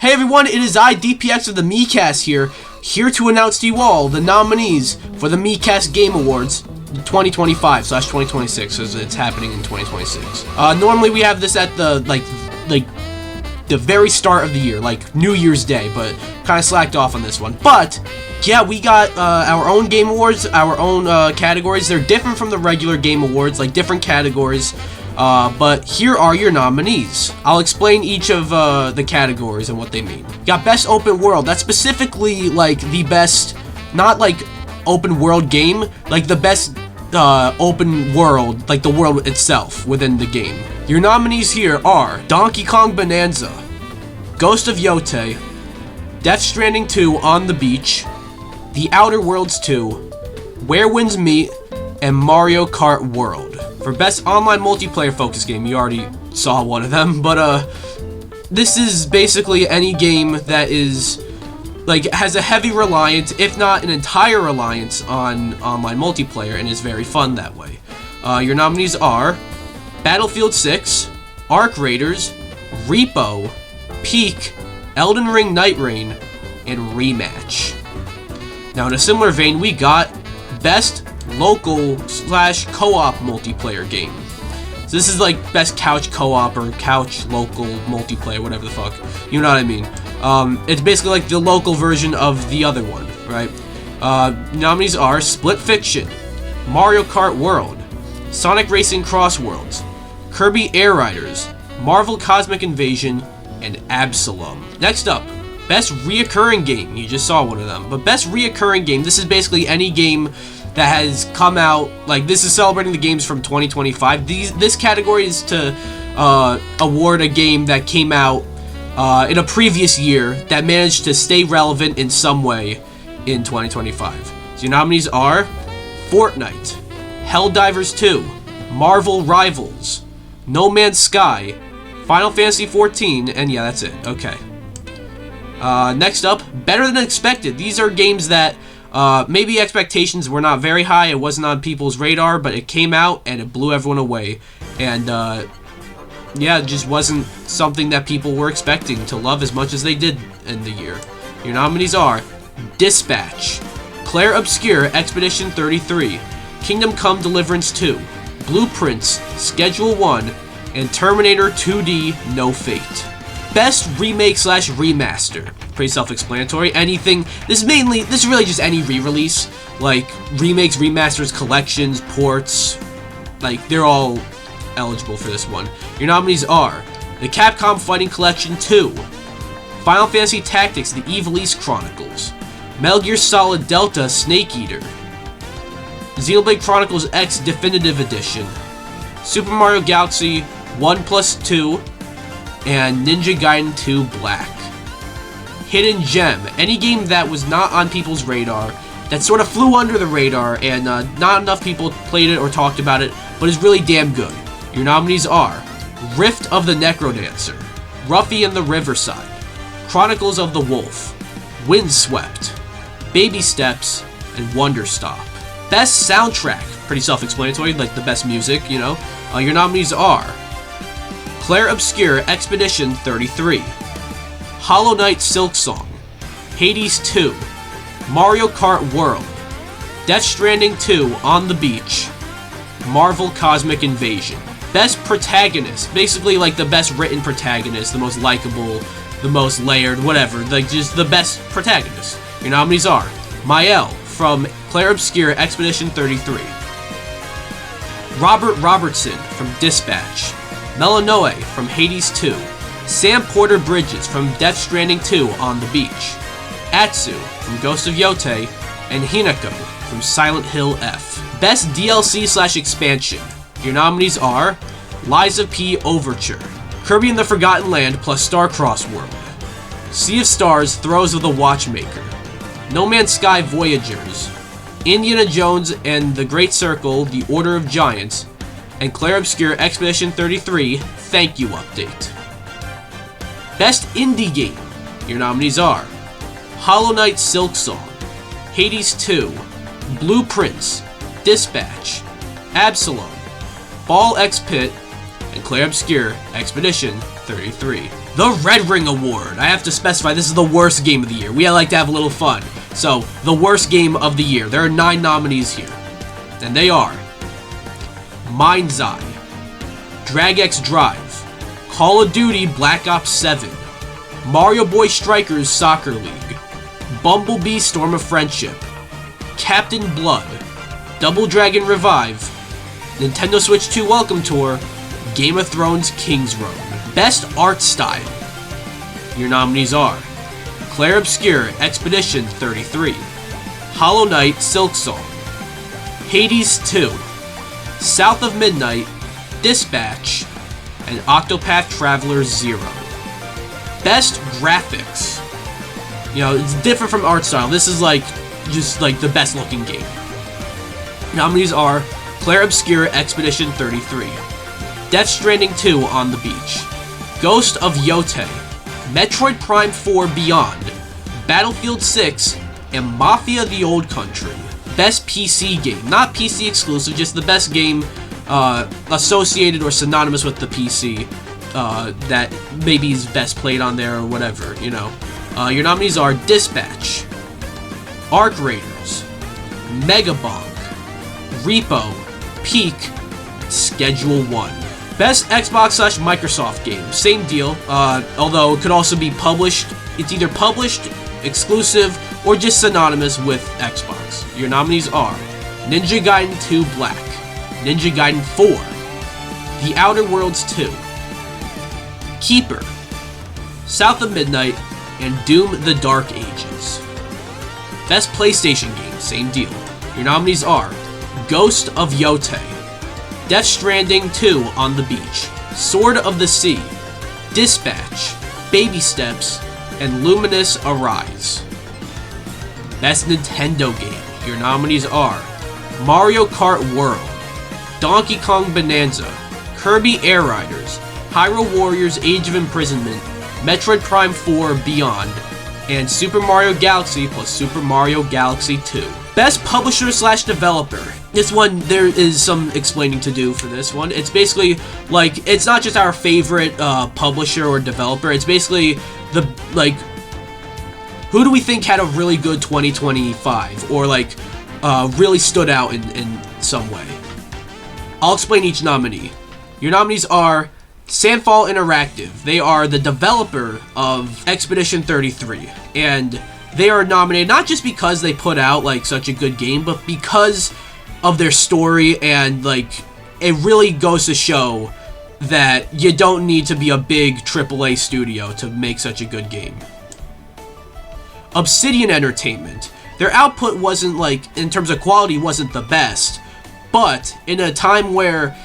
Hey everyone, it is I, DPX of the Miikcast here to announce to you all the nominees for the Miikcast Game Awards 2025/2026, as it's happening in 2026. Normally we have this at the the very start of the year, like New Year's Day, but kind of slacked off on this one. But yeah, we got our own Game Awards, our own categories. They're different from the regular Game Awards, like different categories. But here are your nominees. I'll explain each of the categories and what they mean. You got Best Open World. That's specifically like the best, not like open world game, like the best open world, like the world itself within the game. Your nominees here are Donkey Kong Bonanza, Ghost of Yotei, Death Stranding 2 On the Beach, The Outer Worlds 2, Where Winds Meet, and Mario Kart World. For Best Online Multiplayer Focus Game, you already saw one of them, but this is basically any game that is, like, has a heavy reliance, if not an entire reliance, on online multiplayer, and is very fun that way. Your nominees are Battlefield 6, Arc Raiders, Repo, Peak, Elden Ring Night Rain, and Rematch. Now, in a similar vein, we got Best Local/Co-op Multiplayer Game. So this is like best couch co-op or couch local multiplayer, whatever the fuck. You know what I mean? It's basically like the local version of the other one, right? Nominees are Split Fiction, Mario Kart World, Sonic Racing Cross Worlds, Kirby Air Riders, Marvel Cosmic Invasion, and Absalom. Next up, Best Reoccurring Game. You just saw one of them. But Best Reoccurring Game, this is basically any game that has come out, like, this is celebrating the games from 2025. This category is to award a game that came out in a previous year that managed to stay relevant in some way in 2025. So your nominees are Fortnite, Helldivers 2, Marvel Rivals, No Man's Sky, Final Fantasy XIV, and yeah, that's it. Okay. Next up, Better Than Expected. These are games that maybe expectations were not very high, it wasn't on people's radar, but it came out and it blew everyone away. And yeah, it just wasn't something that people were expecting to love as much as they did in the year. Your nominees are Dispatch, Claire Obscure Expedition 33, Kingdom Come Deliverance 2, Blueprints, Schedule 1, and Terminator 2D No Fate. Best Remake/Remaster. Pretty self-explanatory. Anything. This is really just any re-release. Like, remakes, remasters, collections, ports. Like, they're all eligible for this one. Your nominees are the Capcom Fighting Collection 2, Final Fantasy Tactics: The Evil East Chronicles, Metal Gear Solid Delta Snake Eater, Xenoblade Chronicles X Definitive Edition, Super Mario Galaxy 1+2, and Ninja Gaiden 2 Black. Hidden Gem. Any game that was not on people's radar, that sort of flew under the radar, and not enough people played it or talked about it, but is really damn good. Your nominees are Rift of the Necrodancer, Ruffy and the Riverside, Chronicles of the Wolf, Windswept, Baby Steps, and Wonderstop. Best Soundtrack. Pretty self-explanatory, like the best music, you know. Your nominees are Claire Obscure Expedition 33, Hollow Knight Silksong, Hades 2, Mario Kart World, Death Stranding 2 On the Beach, Marvel Cosmic Invasion. Best Protagonist, basically like the best written protagonist, the most likable, the most layered, whatever, like just the best protagonist. Your nominees are Mael from Claire Obscure Expedition 33, Robert Robertson from Dispatch, Melanoe from Hades 2, Sam Porter Bridges from Death Stranding 2 On the Beach, Atsu from Ghost of Yotei, and Hinako from Silent Hill F. Best DLC/expansion. Your nominees are Liza P. Overture, Kirby and the Forgotten Land plus Starcross World, Sea of Stars Throes of the Watchmaker, No Man's Sky Voyagers, Indiana Jones and the Great Circle The Order of Giants, and Claire Obscure Expedition 33 Thank You Update. Best Indie Game. Your nominees are Hollow Knight Silksong, Hades 2, Blueprints, Dispatch, Absalom, Ball X Pit, and Claire Obscure Expedition 33. The Red Ring Award. I have to specify, this is the worst game of the year. We like to have a little fun. So, the worst game of the year. There are 9 nominees here. And they are Mind's Eye, Drag X Drive, Call of Duty Black Ops 7, Mario Boy Strikers Soccer League, Bumblebee Storm of Friendship, Captain Blood, Double Dragon Revive, Nintendo Switch 2 Welcome Tour, Game of Thrones King's Road. Best Art Style. Your nominees are Claire Obscure Expedition 33, Hollow Knight Silksong, Hades 2, South of Midnight, Dispatch, and Octopath Traveler 0. Best Graphics. You know, it's different from art style. This is like, just like the best looking game. Nominees are Claire Obscure Expedition 33, Death Stranding 2 On the Beach, Ghost of Yote, Metroid Prime 4 Beyond, Battlefield 6, and Mafia the Old Country. Best PC game. Not PC exclusive, just the best game associated or synonymous with the PC that maybe is best played on there or whatever, you know. Your nominees are Dispatch, Arc Raiders, Megabonk, Repo, Peak, Schedule 1. Best Xbox/Microsoft game. Same deal, although it could also be published. It's either published, exclusive, or just synonymous with Xbox. Your nominees are Ninja Gaiden 2 Black, Ninja Gaiden 4, The Outer Worlds 2, Keeper, South of Midnight, and Doom the Dark Ages. Best PlayStation game, same deal. Your nominees are Ghost of Yote, Death Stranding 2 On the Beach, Sword of the Sea, Dispatch, Baby Steps, and Luminous Arise. Best Nintendo game. Your nominees are Mario Kart World, Donkey Kong Bonanza, Kirby Air Riders, Hyrule Warriors Age of Imprisonment, Metroid Prime 4 Beyond, and Super Mario Galaxy plus Super Mario Galaxy 2. Best Publisher/Developer. This one, there is some explaining to do for this one. It's basically, like, it's not just our favorite publisher or developer, it's basically the, like, who do we think had a really good 2025, or, like, really stood out in some way. I'll explain each nominee. Your nominees are Sandfall Interactive. They are the developer of Expedition 33, and they are nominated not just because they put out, like, such a good game, but because of their story, and, like, it really goes to show that you don't need to be a big AAA studio to make such a good game. Obsidian Entertainment. Their output wasn't, like, in terms of quality, wasn't the best, but in a time where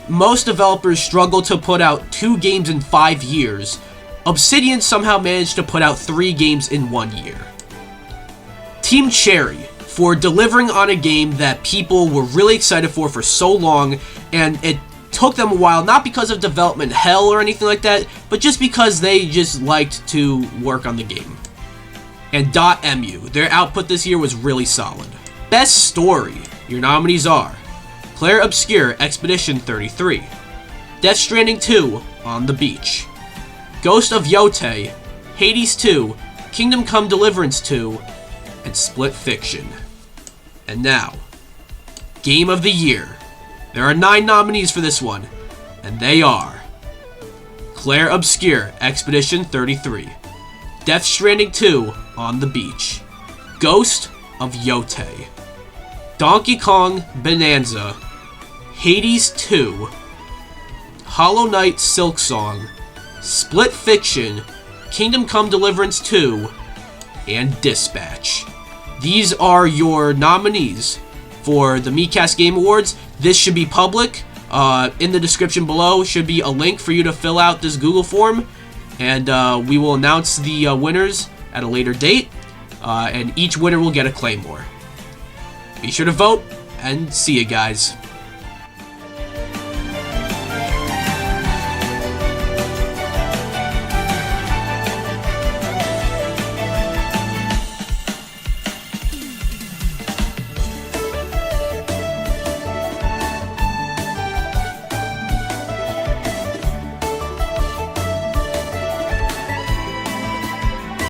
most developers struggle to put out 2 games in 5 years, Obsidian somehow managed to put out 3 games in 1 year. Team Cherry, for delivering on a game that people were really excited for so long, and it took them a while, not because of development hell or anything like that, but just because they just liked to work on the game. And .mu, their output this year was really solid. Best Story, your nominees are Claire Obscure Expedition 33, Death Stranding 2 On the Beach, Ghost of Yote, Hades 2, Kingdom Come Deliverance 2, and Split Fiction. And now, Game of the Year. There are 9 nominees for this one, and they are Claire Obscure Expedition 33, Death Stranding 2 On the Beach, Ghost of Yote, Donkey Kong Bonanza, Hades 2, Hollow Knight Silksong, Split Fiction, Kingdom Come Deliverance 2, and Dispatch. These are your nominees for the Miikcast Game Awards. This should be public. In the description below should be a link for you to fill out this Google form, and we will announce the winners at a later date, and each winner will get a Claymore. Be sure to vote, and see you guys.